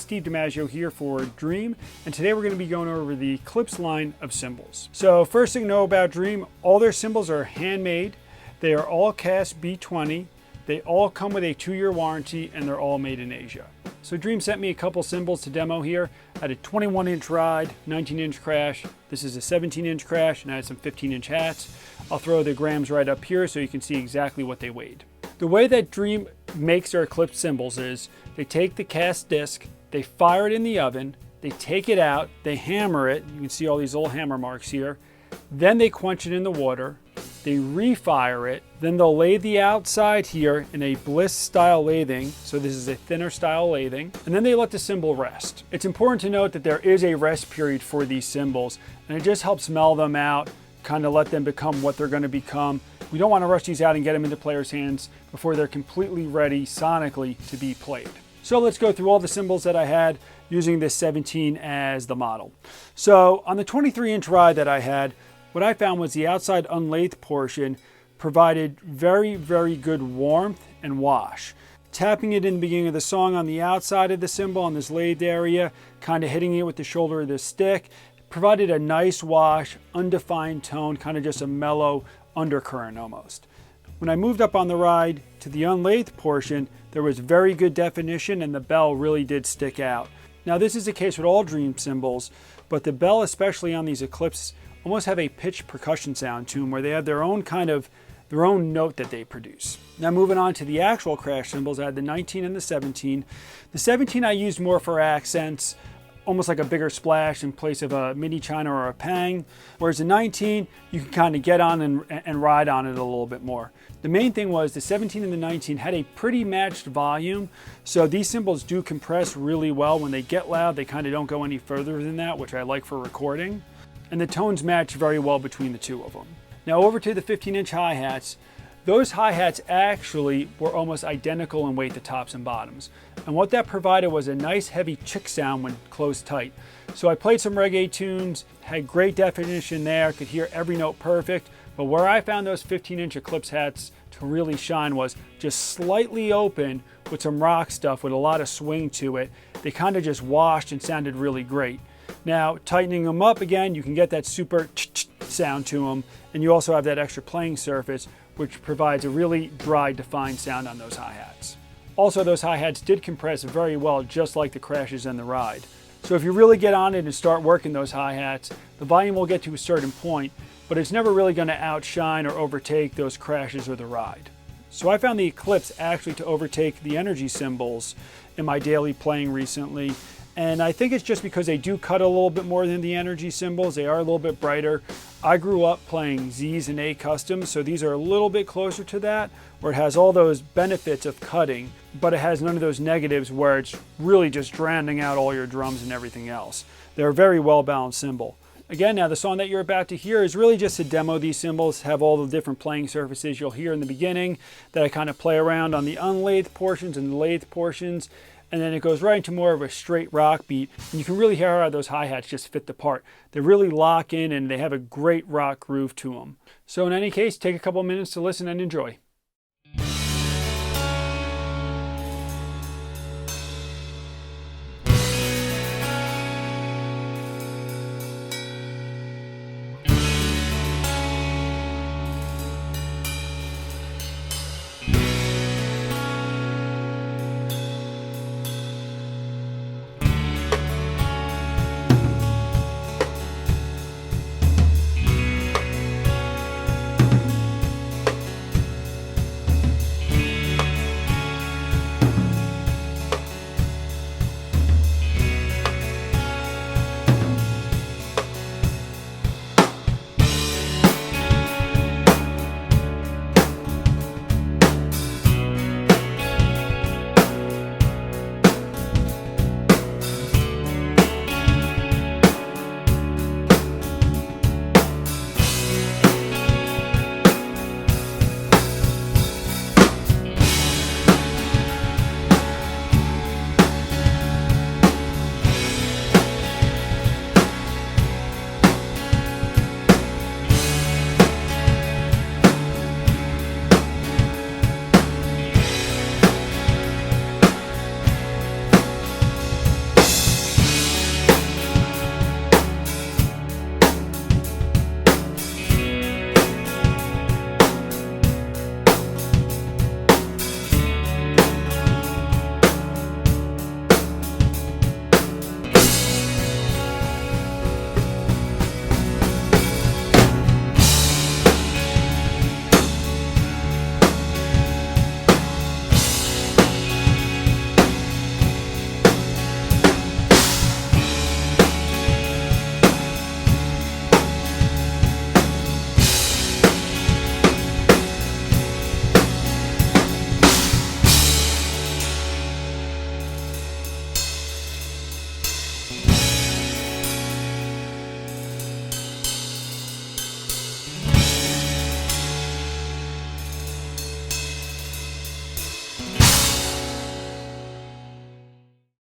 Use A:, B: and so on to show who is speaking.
A: Steve DiMaggio here for Dream, and today we're going to be going over the Eclipse line of cymbals. So first thing to know about Dream, all their cymbals are handmade. They are all cast B20. They all come with a 2-year warranty, and they're all made in Asia. So Dream sent me a couple cymbals to demo here. I had a 21-inch ride, 19-inch crash. This is a 17-inch crash, and I had some 15-inch hats. I'll throw the grams right up here so you can see exactly what they weighed. The way that Dream makes their Eclipse cymbals is they take the cast disc, they fire it in the oven, they take it out, they hammer it. You can see all these little hammer marks here. Then they quench it in the water, they refire it, then they'll lathe the outside here in a bliss style lathing. So this is a thinner style lathing, and then they let the cymbal rest. It's important to note that there is a rest period for these cymbals, and it just helps mellow them out, kind of let them become what they're going to become. We don't want to rush these out and get them into players' hands before they're completely ready sonically to be played. So let's go through all the cymbals that I had using this 17 as the model. So on the 23-inch ride that I had, what I found was the outside unlathed portion provided very, very good warmth and wash. Tapping it in the beginning of the song on the outside of the cymbal on this lathed area, kind of hitting it with the shoulder of the stick, provided a nice wash, undefined tone, kind of just a mellow undercurrent almost. When I moved up on the ride to the unlathed portion, there was very good definition and the bell really did stick out. Now this is the case with all Dream cymbals, but the bell, especially on these Eclipse, almost have a pitched percussion sound to them where they have their own note that they produce. Now moving on to the actual crash cymbals, I had the 19 and the 17. The 17 I used more for accents, almost like a bigger splash in place of a mini china or a pang, whereas the 19 you can kind of get on and ride on it a little bit more. The main thing was the 17 and the 19 had a pretty matched volume, so these cymbals do compress really well. When they get loud, they kind of don't go any further than that, which I like for recording, and the tones match very well between the two of them. Now over to the 15-inch hi-hats. Those hi-hats actually were almost identical in weight, the tops and bottoms. And what that provided was a nice heavy chick sound when closed tight. So I played some reggae tunes, had great definition there, could hear every note perfect. But where I found those 15-inch Eclipse hats to really shine was just slightly open with some rock stuff with a lot of swing to it. They kind of just washed and sounded really great. Now tightening them up again, you can get that super sound to them, and you also have that extra playing surface, which provides a really dry, defined sound on those hi-hats. Also, those hi-hats did compress very well, just like the crashes and the ride. So if you really get on it and start working those hi-hats, the volume will get to a certain point, but it's never really going to outshine or overtake those crashes or the ride. So I found the Eclipse actually to overtake the Energy cymbals in my daily playing recently. And I think it's just because they do cut a little bit more than the Energy cymbals. They are a little bit brighter. I grew up playing Z's and A customs, so these are a little bit closer to that, where it has all those benefits of cutting, but it has none of those negatives where it's really just drowning out all your drums and everything else. They're a very well-balanced cymbal. Again, now the song that you're about to hear is really just to demo these cymbals, have all the different playing surfaces you'll hear in the beginning that I kind of play around on the unlathed portions and the lathed portions. And then it goes right into more of a straight rock beat. And you can really hear how those hi-hats just fit the part. They really lock in and they have a great rock groove to them. So in any case, take a couple minutes to listen and enjoy.